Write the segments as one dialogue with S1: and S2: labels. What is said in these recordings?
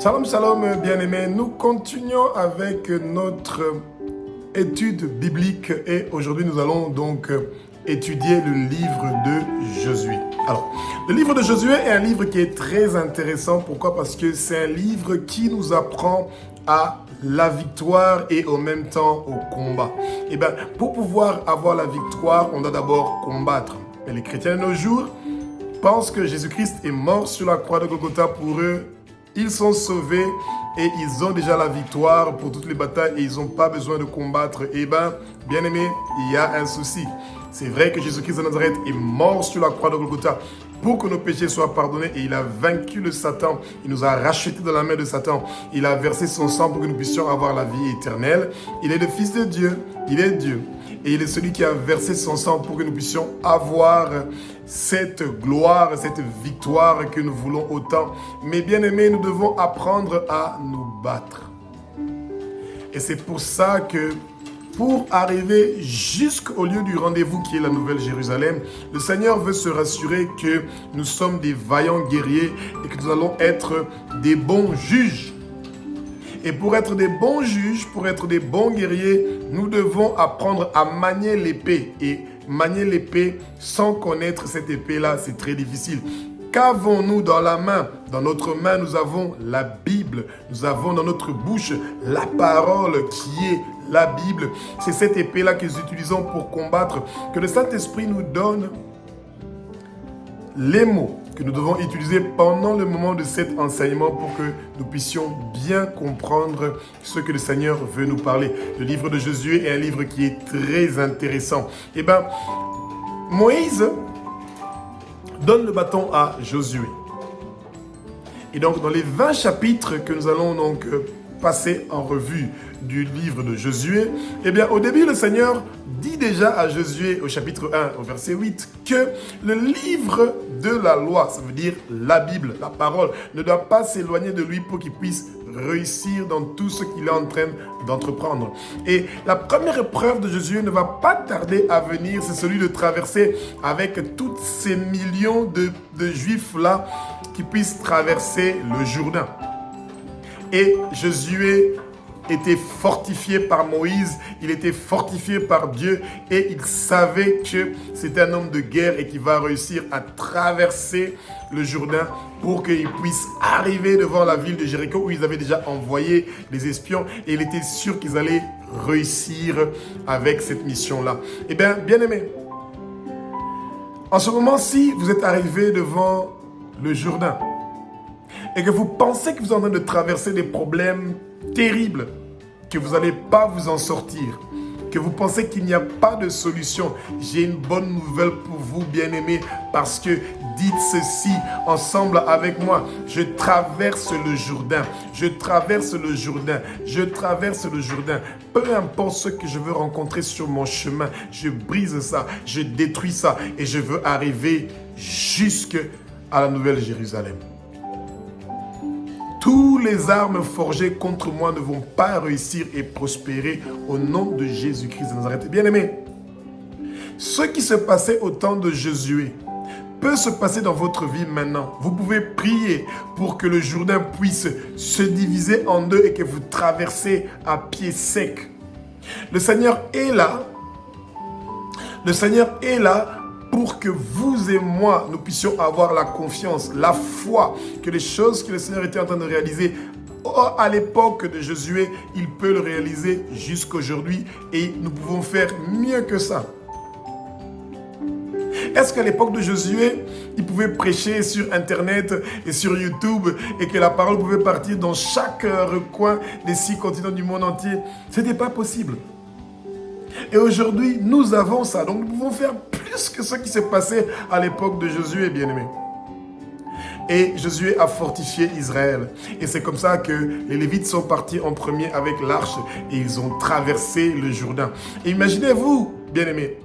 S1: Shalom, shalom, bien-aimés. Nous continuons avec notre étude biblique et aujourd'hui nous allons donc étudier le livre de Josué. Alors, le livre de Josué est un livre qui est très intéressant. Pourquoi? Parce que c'est un livre qui nous apprend à la victoire et en même temps au combat. Et bien, pour pouvoir avoir la victoire, on doit d'abord combattre. Et les chrétiens de nos jours pensent que Jésus-Christ est mort sur la croix de Golgotha pour eux. Ils sont sauvés et ils ont déjà la victoire pour toutes les batailles et ils n'ont pas besoin de combattre. Eh bien, bien aimé, il y a un souci. C'est vrai que Jésus-Christ de Nazareth est mort sur la croix de Golgotha pour que nos péchés soient pardonnés et il a vaincu le Satan. Il nous a rachetés de la main de Satan. Il a versé son sang pour que nous puissions avoir la vie éternelle. Il est le Fils de Dieu. Il est Dieu. Et il est celui qui a versé son sang pour que nous puissions avoir cette gloire, cette victoire que nous voulons autant. Mais bien aimés, nous devons apprendre à nous battre. Et c'est pour ça que pour arriver jusqu'au lieu du rendez-vous qui est la Nouvelle Jérusalem, le Seigneur veut se rassurer que nous sommes des vaillants guerriers et que nous allons être des bons juges. Et pour être des bons juges, pour être des bons guerriers, nous devons apprendre à manier l'épée. Et manier l'épée sans connaître cette épée-là, c'est très difficile. Qu'avons-nous dans la main? Dans notre main, nous avons la Bible. Nous avons dans notre bouche la parole qui est la Bible. C'est cette épée-là que nous utilisons pour combattre. Que le Saint-Esprit nous donne les mots que nous devons utiliser pendant le moment de cet enseignement pour que nous puissions bien comprendre ce que le Seigneur veut nous parler. Le livre de Josué est un livre qui est très intéressant. Eh bien, Moïse donne le bâton à Josué. Et donc, dans les 20 chapitres que nous allons donc passer en revue du livre de Josué, eh bien, au début, le Seigneur dit déjà à Josué, au chapitre 1, au verset 8, que le livre de la loi, ça veut dire la Bible, la parole, ne doit pas s'éloigner de lui pour qu'il puisse réussir dans tout ce qu'il est en train d'entreprendre. Et la première épreuve de Josué ne va pas tarder à venir, c'est celui de traverser avec tous ces millions de Juifs-là qui puissent traverser le Jourdain. Et Josué était fortifié par Moïse, il était fortifié par Dieu et il savait que c'était un homme de guerre et qu'il va réussir à traverser le Jourdain pour qu'il puisse arriver devant la ville de Jéricho où ils avaient déjà envoyé des espions et il était sûr qu'ils allaient réussir avec cette mission-là. Eh bien, bien aimé, en ce moment-ci, vous êtes arrivé devant le Jourdain et que vous pensez que vous êtes en train de traverser des problèmes terribles, que vous n'allez pas vous en sortir, que vous pensez qu'il n'y a pas de solution, j'ai une bonne nouvelle pour vous, bien-aimés, parce que dites ceci ensemble avec moi. Je traverse le Jourdain, je traverse le Jourdain, je traverse le Jourdain. Peu importe ce que je veux rencontrer sur mon chemin, je brise ça, je détruis ça et je veux arriver jusqu'à la Nouvelle Jérusalem. Tous les armes forgées contre moi ne vont pas réussir et prospérer au nom de Jésus-Christ de Nazareth. Bien-aimés, ce qui se passait au temps de Josué peut se passer dans votre vie maintenant. Vous pouvez prier pour que le Jourdain puisse se diviser en deux et que vous traversez à pied sec. Le Seigneur est là. Le Seigneur est là pour que vous et moi, nous puissions avoir la confiance, la foi, que les choses que le Seigneur était en train de réaliser à l'époque de Josué, il peut le réaliser jusqu'aujourd'hui et nous pouvons faire mieux que ça. Est-ce qu'à l'époque de Josué, il pouvait prêcher sur Internet et sur YouTube et que la parole pouvait partir dans chaque recoin des 6 continents du monde entier? Ce n'était pas possible. Et aujourd'hui, nous avons ça. Donc, nous pouvons faire plus que ce qui s'est passé à l'époque de Josué, bien-aimé. Et Josué a fortifié Israël. Et c'est comme ça que les Lévites sont partis en premier avec l'arche et ils ont traversé le Jourdain. Et imaginez-vous, bien-aimés,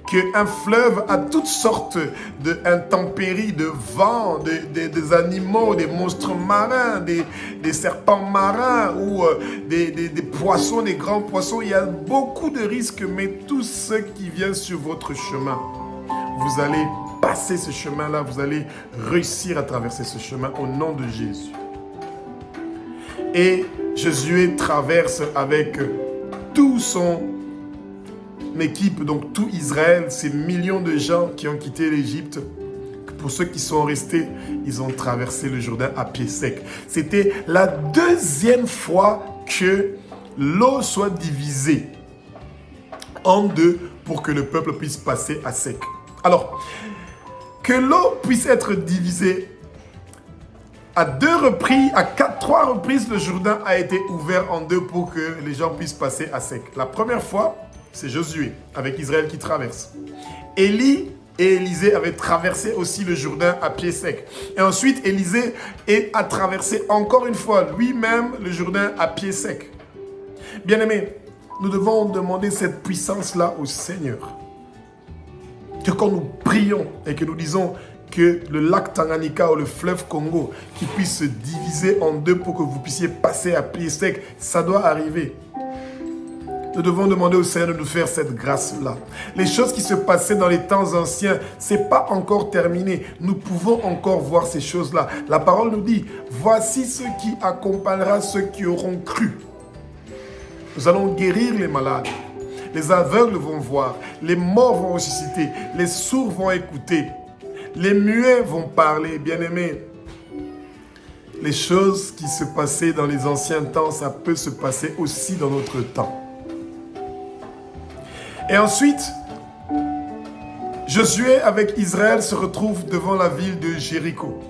S1: qu'un fleuve a toutes sortes d'intempéries, de vents, des animaux, des monstres marins, des serpents marins ou des poissons, des grands poissons. Il y a beaucoup de risques, mais tout ce qui vient sur votre chemin, vous allez passer ce chemin-là, vous allez réussir à traverser ce chemin au nom de Jésus. Et Josué traverse avec tout son équipe, donc tout Israël, ces millions de gens qui ont quitté l'Égypte. Pour ceux qui sont restés, ils ont traversé le Jourdain à pied sec. C'était la deuxième fois que l'eau soit divisée en deux pour que le peuple puisse passer à sec. Alors, que l'eau puisse être divisée à trois reprises, le Jourdain a été ouvert en deux pour que les gens puissent passer à sec. La première fois, c'est Josué avec Israël qui traverse. Élie et Élisée avaient traversé aussi le Jourdain à pied sec. Et ensuite, Élisée a traversé encore une fois lui-même le Jourdain à pied sec. Bien-aimés, nous devons demander cette puissance-là au Seigneur. Que quand nous prions et que nous disons que le lac Tanganyika ou le fleuve Congo qui puisse se diviser en deux pour que vous puissiez passer à pied sec, ça doit arriver. Nous devons demander au Seigneur de nous faire cette grâce-là. Les choses qui se passaient dans les temps anciens, ce n'est pas encore terminé. Nous pouvons encore voir ces choses-là. La parole nous dit, voici ce qui accompagnera ceux qui auront cru. Nous allons guérir les malades. Les aveugles vont voir. Les morts vont ressusciter. Les sourds vont écouter. Les muets vont parler. Bien-aimés, les choses qui se passaient dans les anciens temps, ça peut se passer aussi dans notre temps. Et ensuite, Josué avec Israël se retrouve devant la ville de Jéricho.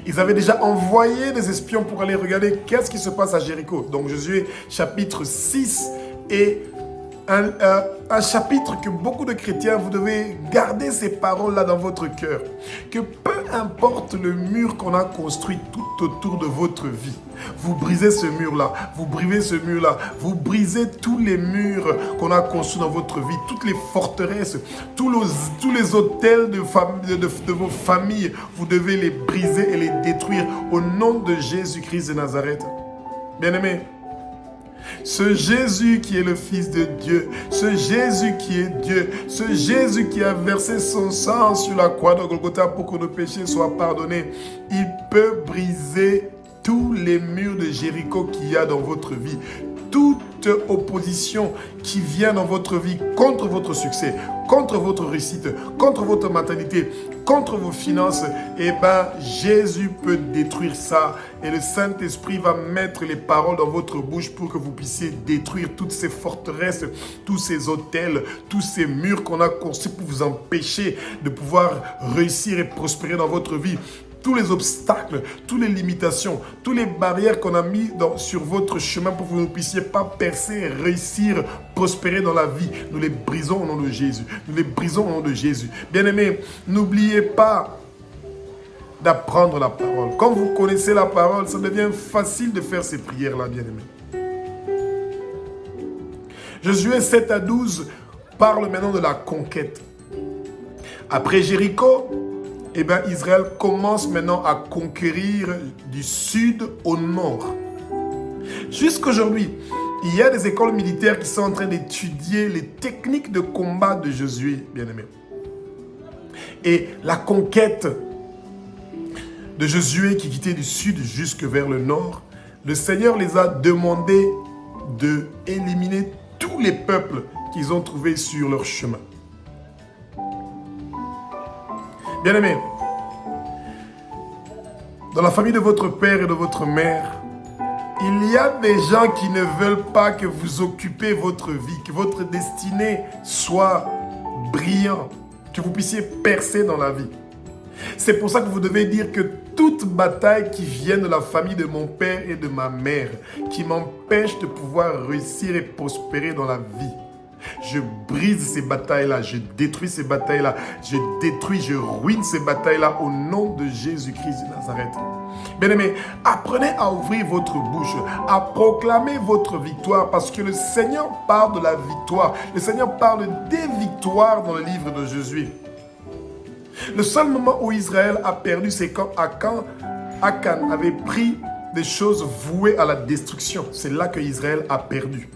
S1: Ils avaient déjà envoyé des espions pour aller regarder qu'est-ce qui se passe à Jéricho. Donc Josué chapitre 6 est un chapitre que beaucoup de chrétiens, vous devez garder ces paroles-là dans votre cœur. Que peu importe le mur qu'on a construit tout autour de votre vie, vous brisez ce mur-là, vous brisez ce mur-là, vous brisez tous les murs qu'on a construits dans votre vie, toutes les forteresses, tous les hôtels de vos familles, vous devez les briser et les détruire au nom de Jésus-Christ de Nazareth. Bien-aimés, ce Jésus qui est le Fils de Dieu, ce Jésus qui est Dieu, ce Jésus qui a versé son sang sur la croix de Golgotha pour que nos péchés soient pardonnés, il peut briser tous les murs de Jéricho qu'il y a dans votre vie. Toute opposition qui vient dans votre vie contre votre succès, contre votre réussite, contre votre maternité, contre vos finances, eh bien, Jésus peut détruire ça. Et le Saint-Esprit va mettre les paroles dans votre bouche pour que vous puissiez détruire toutes ces forteresses, tous ces hôtels, tous ces murs qu'on a construits pour vous empêcher de pouvoir réussir et prospérer dans votre vie. Tous les obstacles, toutes les limitations, toutes les barrières qu'on a mis sur votre chemin pour que vous ne puissiez pas percer, réussir, prospérer dans la vie. Nous les brisons au nom de Jésus. Nous les brisons au nom de Jésus. Bien-aimés, n'oubliez pas d'apprendre la parole. Quand vous connaissez la parole, ça devient facile de faire ces prières-là, bien-aimés. Josué 7 à 12 parle maintenant de la conquête. Après Jéricho, eh bien, Israël commence maintenant à conquérir du sud au nord. Jusqu'aujourd'hui, il y a des écoles militaires qui sont en train d'étudier les techniques de combat de Josué, bien-aimé. Et la conquête de Josué qui quittait du sud jusque vers le nord, le Seigneur les a demandé d'éliminer tous les peuples qu'ils ont trouvés sur leur chemin. Bien-aimés, dans la famille de votre père et de votre mère, il y a des gens qui ne veulent pas que vous occupiez votre vie, que votre destinée soit brillante, que vous puissiez percer dans la vie. C'est pour ça que vous devez dire que toute bataille qui vient de la famille de mon père et de ma mère, qui m'empêche de pouvoir réussir et prospérer dans la vie, je brise ces batailles-là, je détruis ces batailles-là, je ruine ces batailles-là au nom de Jésus-Christ de Nazareth. Bien-aimés, apprenez à ouvrir votre bouche, à proclamer votre victoire parce que le Seigneur parle de la victoire. Le Seigneur parle des victoires dans le livre de Josué. Le seul moment où Israël a perdu, c'est quand Akan avait pris des choses vouées à la destruction. C'est là que Israël a perdu.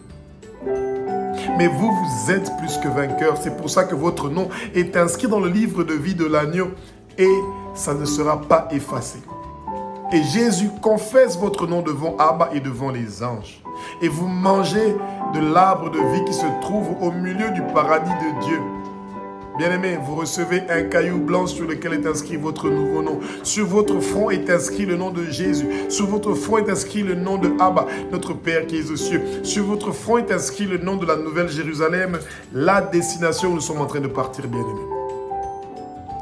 S1: Mais vous, vous êtes plus que vainqueurs. C'est pour ça que votre nom est inscrit dans le livre de vie de l'agneau et ça ne sera pas effacé. Et Jésus confesse votre nom devant Abba et devant les anges. Et vous mangez de l'arbre de vie qui se trouve au milieu du paradis de Dieu. Bien-aimés, vous recevez un caillou blanc sur lequel est inscrit votre nouveau nom. Sur votre front est inscrit le nom de Jésus. Sur votre front est inscrit le nom de Abba, notre Père qui est aux cieux. Sur votre front est inscrit le nom de la Nouvelle Jérusalem, la destination où nous sommes en train de partir, bien-aimés.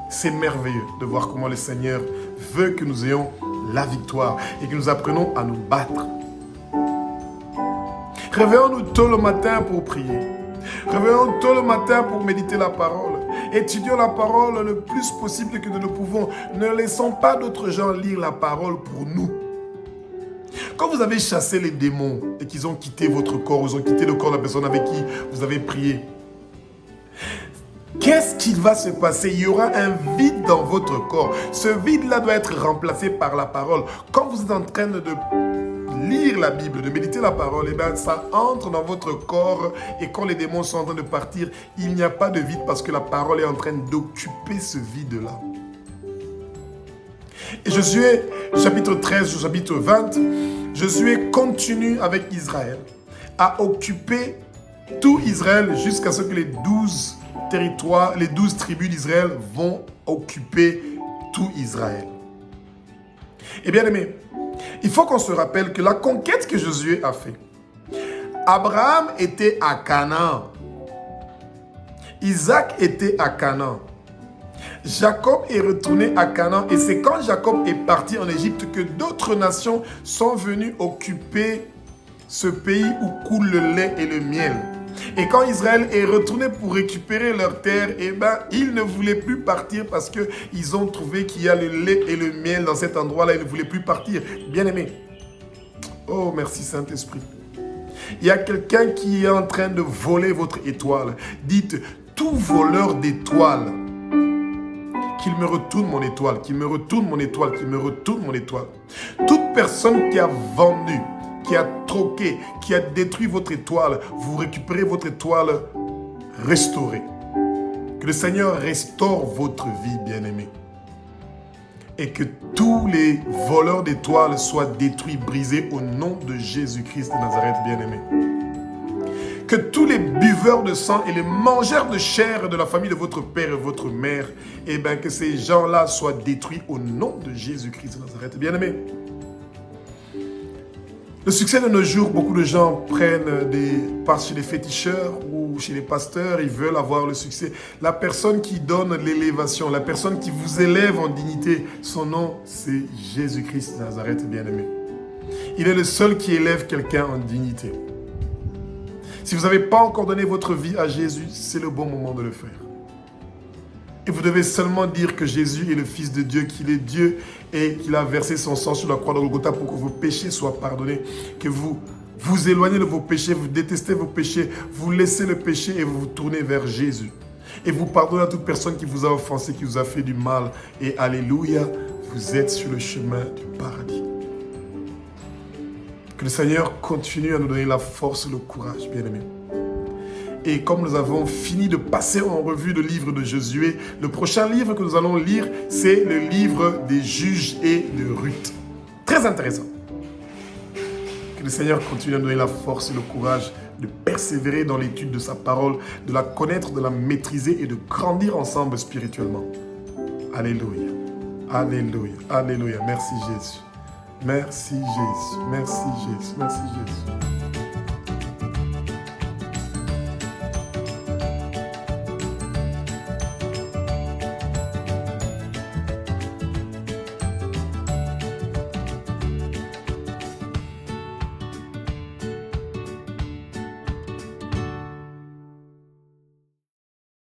S1: C'est merveilleux de voir comment le Seigneur veut que nous ayons la victoire et que nous apprenons à nous battre. Réveillons-nous tôt le matin pour prier. Réveillons-nous tôt le matin pour méditer la parole. Étudions la parole le plus possible que nous le pouvons. Ne laissons pas d'autres gens lire la parole pour nous. Quand vous avez chassé les démons et qu'ils ont quitté votre corps, ils ont quitté le corps de la personne avec qui vous avez prié, qu'est-ce qui va se passer? Il y aura un vide dans votre corps. Ce vide-là doit être remplacé par la parole. Quand vous êtes en train de lire la Bible, de méditer la parole, eh bien, ça entre dans votre corps et quand les démons sont en train de partir, il n'y a pas de vide parce que la parole est en train d'occuper ce vide-là. Et Josué, chapitre 13, chapitre 20, Josué continue avec Israël à occuper tout Israël jusqu'à ce que les 12 territoires, les 12 tribus d'Israël vont occuper tout Israël. Et bien aimé, il faut qu'on se rappelle que la conquête que Josué a fait, Abraham était à Canaan, Isaac était à Canaan, Jacob est retourné à Canaan et c'est quand Jacob est parti en Égypte que d'autres nations sont venues occuper ce pays où coule le lait et le miel. Et quand Israël est retourné pour récupérer leur terre, eh ben, ils ne voulaient plus partir parce qu'ils ont trouvé qu'il y a le lait et le miel dans cet endroit-là. Ils ne voulaient plus partir. Bien-aimés. Oh, merci Saint-Esprit. Il y a quelqu'un qui est en train de voler votre étoile. Dites, tout voleur d'étoiles, qu'il me retourne mon étoile, qu'il me retourne mon étoile, qu'il me retourne mon étoile. Toute personne qui a vendu, qui a troqué, qui a détruit votre étoile, vous récupérez votre étoile restaurée. Que le Seigneur restaure votre vie, bien-aimé. Et que tous les voleurs d'étoiles soient détruits, brisés au nom de Jésus-Christ de Nazareth, bien-aimé. Que tous les buveurs de sang et les mangeurs de chair de la famille de votre père et votre mère, eh bien que ces gens-là soient détruits au nom de Jésus-Christ de Nazareth, bien-aimé. Le succès de nos jours, beaucoup de gens passent chez les féticheurs ou chez les pasteurs, ils veulent avoir le succès. La personne qui donne l'élévation, la personne qui vous élève en dignité, son nom, c'est Jésus-Christ de Nazareth, bien-aimé. Il est le seul qui élève quelqu'un en dignité. Si vous n'avez pas encore donné votre vie à Jésus, c'est le bon moment de le faire. Et vous devez seulement dire que Jésus est le Fils de Dieu, qu'il est Dieu et qu'il a versé son sang sur la croix de Golgotha pour que vos péchés soient pardonnés, que vous vous éloignez de vos péchés, vous détestez vos péchés, vous laissez le péché et vous vous tournez vers Jésus. Et vous pardonnez à toute personne qui vous a offensé, qui vous a fait du mal. Et alléluia, vous êtes sur le chemin du paradis. Que le Seigneur continue à nous donner la force et le courage, bien-aimés. Et comme nous avons fini de passer en revue le livre de Josué, le prochain livre que nous allons lire, c'est le livre des juges et de Ruth. Très intéressant. Que le Seigneur continue à nous donner la force et le courage de persévérer dans l'étude de sa parole, de la connaître, de la maîtriser et de grandir ensemble spirituellement. Alléluia. Alléluia. Alléluia. Merci Jésus. Merci Jésus. Merci Jésus. Merci Jésus.